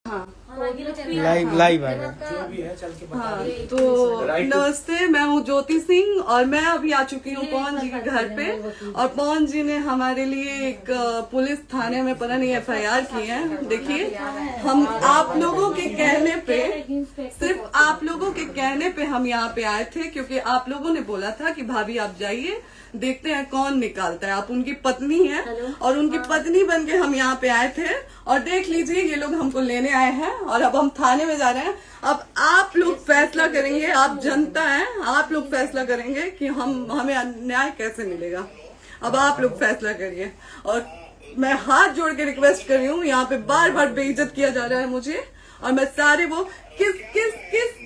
हाँ live live आएगा जो भी है चल के बता हाँ दीजिए। तो Right to- नमस्ते, मैं हूँ ज्योति सिंह और मैं अभी आ चुकी हूँ पवन जी के घर पे। और पवन जी ने हमारे लिए एक पुलिस थाने में पता नहीं FIR की है। देखिए, हम आप लोगों के कहने पे, सिर्फ आप लोगों के कहने पे हम यहाँ पे आए थे, क्योंकि आप लोगों ने बोला था कि भाभी आप जाइए, देखते हैं कौन निकालता है। आप उनकी पत्नी हैं और उनकी पत्नी बन के हम यहाँ पे आए थे। और देख लीजिए, ये लोग हमको लेने आए हैं और अब हम थाने में जा रहे हैं। अब आप लोग फैसला करेंगे, आप जनता हैं, आप लोग फैसला करेंगे कि हमें न्याय कैसे मिलेगा। अब आप लोग फैसला करिए। और मैं हाथ जोड़ के रिक्वेस्ट कर रही हूँ, यहाँ पे बार बार बेइज्जत किया जा रहा है मुझे। और मैं सारे वो किस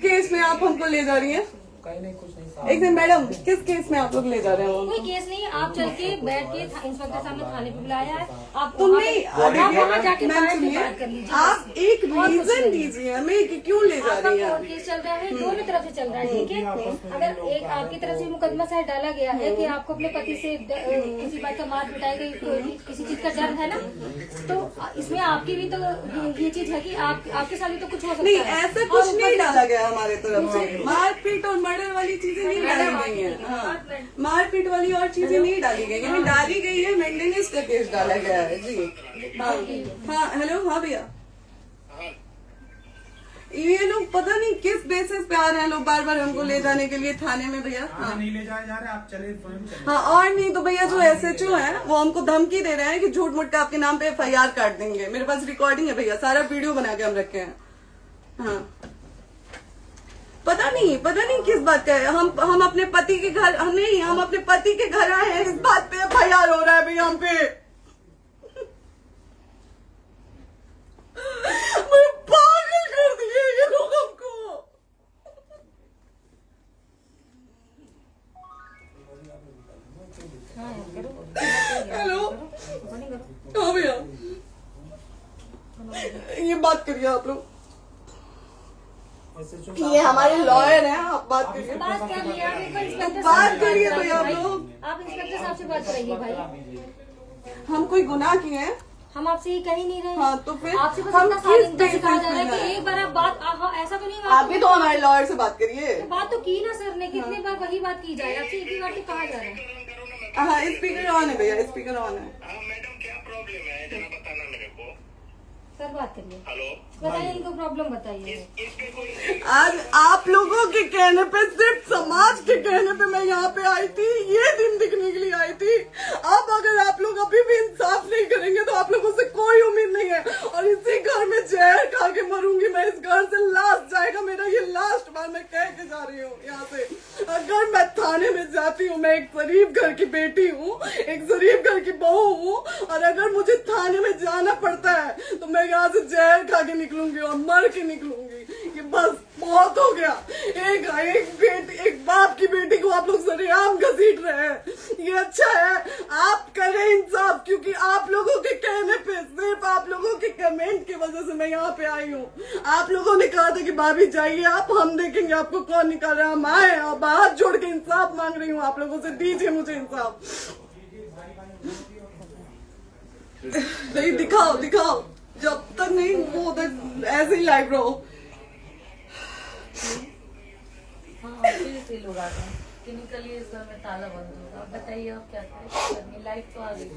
केस में आप हमको ले जा रही हैं? कहीं नहीं, कुछ नहीं। एक दिन मैडम, किस केस में आप लोग ले जा रहे हो? कोई केस नहीं, आप चल के बैठ के इंस्पेक्टर साहब ने थाने पे बुलाया है। आप तुम नहीं, आप वहाँ जाके मैम बैठ के सुनिए, बात कर लीजिए। आप एक रीजन दीजिए हमें कि क्यों ले जा आपका रही हैं। कोर्ट केस चल रहा है, दोनों तरफ से चल रहा है, ठीक है। अगर एक आपकी तरफ से मुकदमा शायद डाला गया है कि आपको अपने पति से किसी बात का मार पिटाई गई, किसी चीज का डर है ना, तो इसमें आपकी भी तो ये चीज है कि आपके साथ भी तो कुछ हो सकता नहीं, है। ऐसा कुछ नहीं डाला गया हमारे तरफ से। मारपीट और मर्डर वाली चीजें नहीं डाली गई हैं। हाँ, मारपीट वाली और चीजें नहीं डाली गई हैं। डाली गई है मेंटेनेंस का केस डाला गया है जी। हाँ हेलो, हाँ भैया, ये लोग पता नहीं किस बेसिस पे आ रहे हैं लोग बार बार हमको ले जाने के लिए थाने में भैया। हाँ नहीं ले जाए जा रहे, आप चले स्वयं चले। हाँ, और नहीं तो भैया जो SHO है वो हमको धमकी दे रहे हैं कि झूठ मूठ का आपके नाम पे FIR काट देंगे। मेरे पास रिकॉर्डिंग है भैया, सारा वीडियो बना के हम रखे हैं। हाँ, पता नहीं किस बात का है। हम अपने पति के घर, नहीं, हम अपने पति के घर आए हैं, इस बात पे FIR हो रहा है भैया हम पे। पागल कर दिए ये लोग हमको। हेलो, हाँ भैया, ये बात करिए आप लोग। ये हमारे लॉयर हैं, आप बात करिए। बात कर लिया, आप एक बार इंस्पेक्टर बात साहब से करिए बात भैया आप करिए। लोग। आप इंस्पेक्टर साहब से बात करिए भाई, हम कोई गुनाह किए हैं? हम आपसे ये कह ही नहीं रहे। हाँ, तो फिर आपसे बस हम इतना किस सारी सिखाया जा रहा है बेसिस पे कि एक बार आप बात ऐसा तो नहीं आप भी तो हमारे लॉयर से बात करिए। बात तो की ना सर ने, कितनी बार वही बात की जाए, आपसे एक ही बार तो कहा जा रहा है। हाँ, स्पीकर ऑन है भैया, स्पीकर ऑन है। हाँ मैडम, क्या प्रॉब्लम है जरा बताना मेरे को। सर बात करिए, हेलो, बताइए इनको प्रॉब्लम बताइए। इसके कोई आज आप लोगों के कहने पे, सिर्फ समाज के कहने पे मैं यहाँ पे आई थी, ये दिन दिखने के लिए आई थी। अब अगर आप लोग अभी भी इंसाफ नहीं करेंगे तो आप लोगों से कोई उम्मीद नहीं है। और इसी घर में जहर खा के मरूंगी मैं। इस घर से लास्ट जाएगा मेरा, ये लास्ट बार मैं कह के जा रही हूँ यहाँ से। अगर मैं थाने में जाती हूँ, मैं एक शरीफ घर की बेटी हूँ, एक शरीफ घर की बहू हूँ, और अगर मुझे थाने में जाना पड़ता है तो मैं यहाँ से जहर खा के निकलूंगी और मर के निकलूंगी। ये बस बहुत हो गया। एक बाप की बेटी को आप लोग सरेआम घसीट रहे हैं। ये अच्छा है, आप करें इंसाफ, क्योंकि आप लोगों के कहने पे, सिर्फ आप लोगों के कमेंट की वजह से मैं यहाँ पे आई हूँ। आप लोगों ने कहा था कि भाभी जाइए आप, हम देखेंगे आपको कौन निकाल रहा है। हम आए और हाथ जोड़ के इंसाफ मांग रही हूँ आप लोगों से, दीजिए मुझे इंसाफ। नहीं, दिखाओ, जब तक नहीं वो उधर ऐसे ही लाइव रहो। हाँ, फिर से लोग आ गए कि निकलिए, इस घर में ताला बंद होगा। आप बताइए आप क्या करें, लाइफ तो आ गई।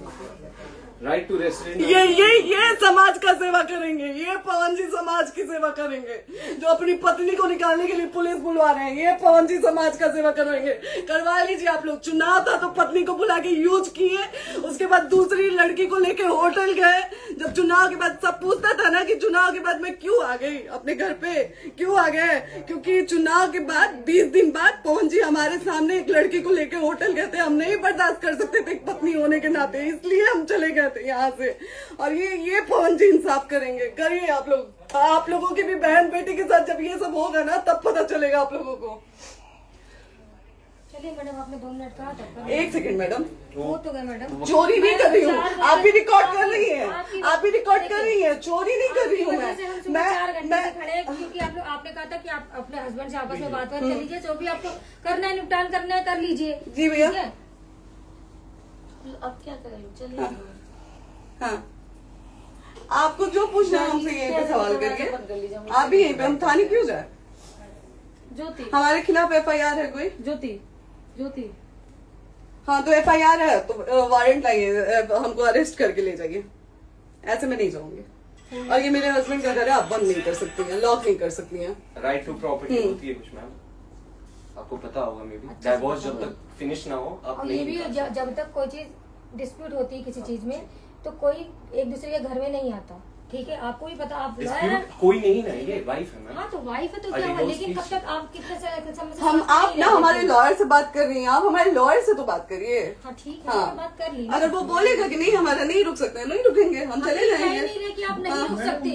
Right to restaurant. ये समाज का सेवा करेंगे, ये पवन जी समाज की सेवा करेंगे। जो अपनी पत्नी को निकालने के लिए पुलिस बुलवा रहे हैं, ये पवन जी समाज का सेवा करेंगे। करवा लीजिए आप लोग। चुनाव था तो पत्नी को बुला के यूज किए, उसके बाद दूसरी लड़की को लेके होटल गए। जब चुनाव के बाद सब पूछता था ना कि चुनाव के बाद मैं क्यों आ गई अपने घर पे, क्यों आ गए, क्योंकि चुनाव के बाद 20 दिन बाद पवन जी हमारे सामने एक लड़की को लेके होटल गए थे। हम नहीं बर्दाश्त कर सकते थे एक पत्नी होने के नाते, इसलिए हम चले गए थे यहाँ से। और ये पवन जी इंसाफ करेंगे। करिए आप लोग। आप लोगों की भी बहन बेटी के साथ जब ये सब होगा ना, तब पता चलेगा आप लोगों को। चलिए मैडम, आपने 2 मिनट कहा था। एक सेकंड मैडम, वो तो गए मैडम, चोरी नहीं कर रही हूँ। आप भी रिकॉर्ड कर रही हैं, आप भी रिकॉर्ड कर रही हैं। चोरी नहीं कर रही हूँ मैं। 4 घंटे से खड़े हैं, क्योंकि आपने कहा था कि आप अपने हस्बैंड से आपस में बात कर लीजिए, जो भी आपको करना है, निपटान करना है, कर लीजिए। जी भैया। ठीक है? अब क्या करें, चलिए। हाँ, आपको जो पूछना है हमसे यहीं पे सवाल करिए। आप भी यहीं पे, हम थाने क्यों जाए? ज्योति हमारे खिलाफ FIR है कोई? ज्योति हाँ तो FIR है तो वारंट लाइए, हमको अरेस्ट करके ले जाइए। ऐसे मैं नहीं जाऊंगी। और ये मेरे हस्बैंड का घर है, आप बंद नहीं कर सकती हैं, लॉक नहीं कर सकती हैं। राइट टू प्रॉपर्टी होती है कुछ मैम, आपको पता होगा मे बी। डाइवोर्स जब तक फिनिश ना हो आप और ये नहीं भी निकाल सकते। जब तक कोई चीज डिस्प्यूट होती है किसी चीज में तो कोई एक दूसरे के घर में नहीं आता, ठीक है? आपको भी पता, आप लॉयर हैं। Dispute कोई नहीं ना, ये वाइफ है मैम। हाँ तो वाइफ है तो क्या हुआ, लेकिन कब तक आप कितने समय से हम साथ आप नहीं ना रह हमारे रहे थे? लॉयर से बात कर रही हैं, आप हमारे लॉयर से तो बात करिए। हाँ ठीक है, हाँ। मैंने बात कर ली। अगर वो बोलेगा कि नहीं हमारा नहीं रुक सकते, नहीं रुकेंगे, हम चले कह जाएंगे। नहीं रहे कि आप नहीं रुक सकते,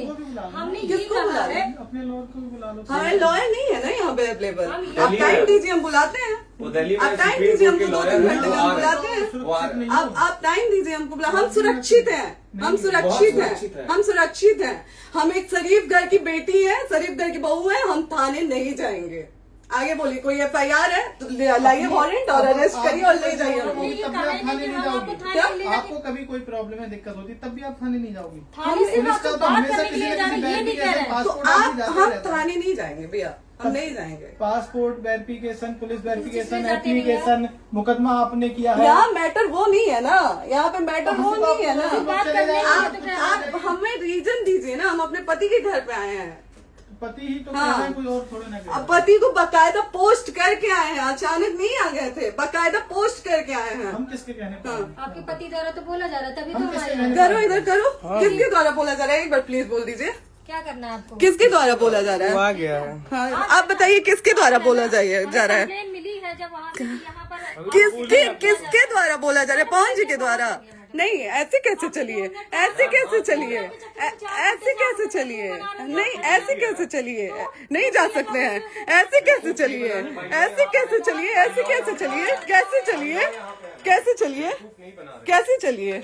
हमने ये किसको कहा बुला है। रहे? अपने लॉयर को भी बुला लो। हमारे लॉयर नहीं है ना यहाँ पे अवेलेबल। हम आप टाइम दीजिए, हम बुलाते हैं। वो दिल्ली में आप टाइम सुप्रीम दीजिए, कोर्ट के हमको 2-3 लॉयर हैं, घंटे में वो हम आ बुलाते रहे हैं। वो आ रहे हैं। आप टाइम दीजिए हमको, हम सुरक्षित हैं, हम सुरक्षित सुरक्षित हैं, हैं। हम सुरक्षित हैं। हम एक शरीफ घर की बेटी है, शरीफ घर की बहू है, हम थाने नहीं जाएंगे। आगे बोलिए, कोई FIR है तो लाइए वारंट और अरेस्ट करिए और ले जाइए हमको। ये तब भी कहा आप है थाने कि नहीं हम आपको जाओगी। थाने ले जाके- आपको कभी कोई प्रॉब्लम है, दिक्कत होती, तब भी आप थाने नहीं जाओगी। थाने से पुलिस बात का तो बात हमेशा करने के किसी लिए न जा रहे किसी हैं, ये नहीं कह रहे हैं। तो पासपोर्ट आप आदमी जाते हम रहता है। थाने नहीं जाएंगे भैया, हम नहीं जाएंगे। पासपोर्ट वेरिफिकेशन, पुलिस वेरिफिकेशन, इसमें जाते नहीं है। एप्लीकेशन, मुकदमा आपने किया है। यहाँ मैटर वो नहीं है ना, यहाँ पे मैटर वो नहीं है ना। बात करने के लिए आप तो क्या- आप हमें रीजन दीजिए ना, हम अपने पति के घर पे आए हैं। पति ही तो हाँ। कह रहे हैं, कोई और थोड़े ना कह रहे अब हैं। पति को बकायदा पोस्ट करके आए हैं, अचानक नहीं आ गए थे, बकायदा पोस्ट करके आए हैं। हम किसके कहने पर आए? आपके पति द्वारा तो बोला जा रहा है, तभी तो हम हम किसके आए कहने हैं। पर करो आए? इधर करो, किसके द्वारा बोला जा रहा है? एक बार प्लीज बोल दीजिए, क्या करना है आपको? किसके द्वारा बोला जा वो रहा आ है? गया है। हाँ, आप बताइए किसके द्वारा बोला जा रहा है? कंप्लेन मिली है जब वहाँ से यहाँ पर किसके द्वारा बोला जा रहा है? पवन जी के द्वारा? नहीं, ऐसे कैसे चलिए, ऐसे कैसे चलिए, ऐसे कैसे चलिए, नहीं ऐसे कैसे चलिए, नहीं जा सकते हैं, ऐसे कैसे चलिए, ऐसे कैसे चलिए, ऐसे कैसे चलिए, कैसे चलिए, कैसे चलिए, कैसे चलिए?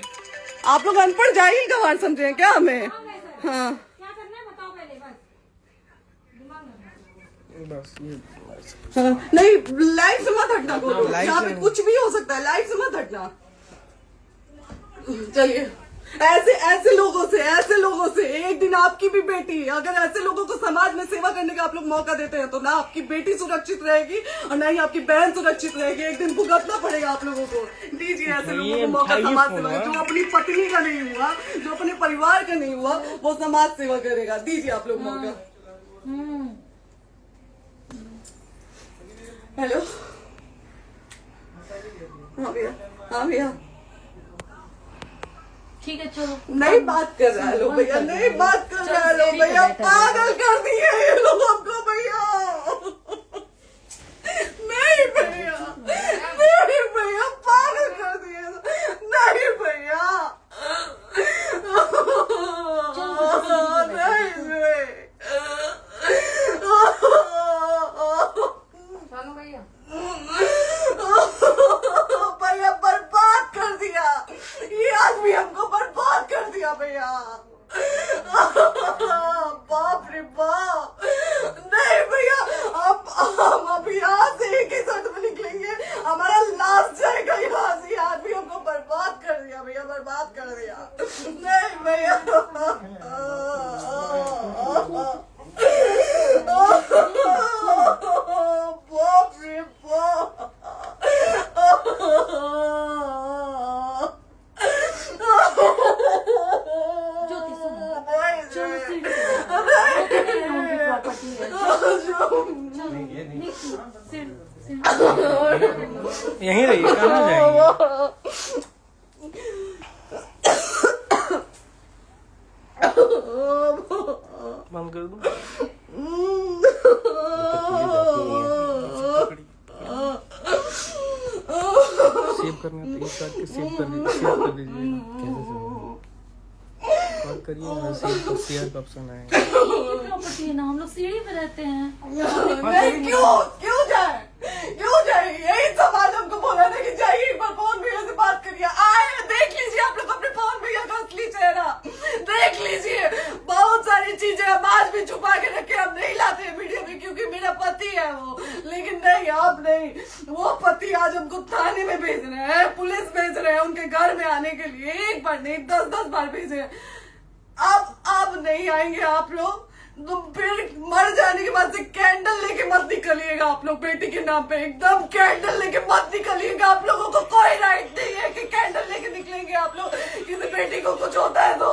आप लोग अनपढ़ जाहिल गंवार समझे हैं क्या हमें? हाँ क्या करना है बताओ पहले, बस दिमाग में बस ये हाँ, नहीं लाइफ से मत हटना, लाइफ यहाँ पे से- कुछ भी हो सकता है, लाइफ से मत हटना। चलिए, ऐसे लोगों से एक दिन आपकी भी बेटी, अगर ऐसे लोगों को समाज में सेवा करने का आप लोग मौका देते हैं तो ना आपकी बेटी सुरक्षित रहेगी और ना ही आपकी बहन सुरक्षित रहेगी। एक दिन भुगतना पड़ेगा आप लोगों को। दीजिए ऐसे लोगों को मौका समाज सेवा का, जो अपनी पत्नी का नहीं हुआ, जो अपने परिवार का नहीं हुआ, वो समाज सेवा करेगा। दीजिए आप लोग मौका। हेलो, हाँ भैया, हाँ भैया, ठीक है चलो। नहीं बात कर रहा है लोग भैया, नहीं बात कर रहा है लोग भैया, पागल कर दिए ये लोग हमको भैया। नहीं भैया, नहीं भैया, पागल कर दिए, नहीं भैया, नहीं चलो भैया, भैया बर्बाद कर दिया ये आदमी, हमको बर्बाद कर दिया भैया। बाप रे बाप, नहीं भैया, हम अब यहाँ से एक ही शर्त में निकलेंगे, हमारा लास्ट जाएगा यहाँ से। ये आदमी हमको बर्बाद कर दिया भैया, बर्बाद कर दिया। नहीं भैया, बाप रे बाप, ज्योति सुनो, नहीं, चलो सीढ़ी नहीं, प्रॉपर्टी है, चलो नीचे, सीढ़ी यहीं रहिए, कहाँ जाएंगे? बंद कर दूं? सेव करना तो एक काट के सेव कर दीजिए। कॉल करिए ना, शेयर का ऑप्शन आएगा। प्रॉपर्टी है ना, हम लोग सीढ़ी पे रहते हैं। नहीं, क्यों जाए? यही समाज हमको बोला था कि जाइए एक बार पवन भैया से बात करिए। आए, देख लीजिए आप लोग अपने पवन भैया का असली चेहरा, देख लीजिए। बहुत सारी चीजें हम आज भी छुपा के रखे, हम नहीं लाते वीडियो में क्योंकि मेरा पति है वो, लेकिन नहीं, अब नहीं। वो पति आज हमको थाने में भेज रहे हैं, पुलिस भेज रहे हैं उनके घर में आने के लिए, एक बार नहीं 10-10 बार भेजे हैं। अब नहीं आएंगे आप लोग, तो फिर मर जाने के बाद से कैंडल लेके मत निकलिएगा आप लोग बेटी के नाम पे, एकदम कैंडल लेके मत निकलिएगा। आप लोगों को कोई राइट नहीं है कि कैंडल लेके निकलेंगे आप लोग। किसी बेटी को कुछ होता है तो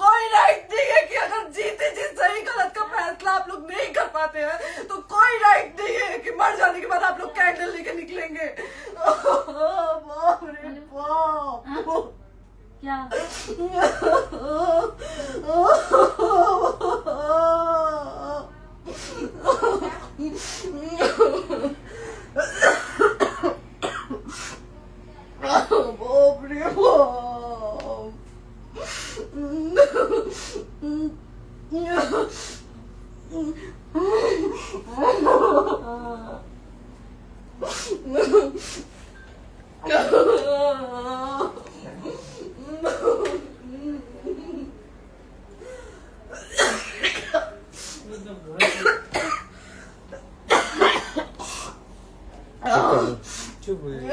कोई राइट नहीं है कि अगर जीते जी सही गलत का फैसला आप लोग नहीं कर पाते हैं तो कोई राइट नहीं है कि मर जाने के बाद आप लोग कैंडल लेके निकलेंगे। बाप रे बाप। क्या बाप रे चुप हो जाइए।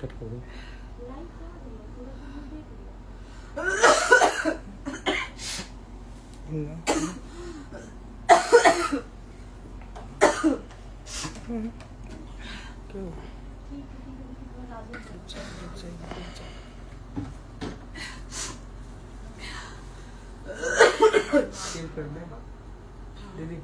कट कर दो। सेव कर दे दीदी।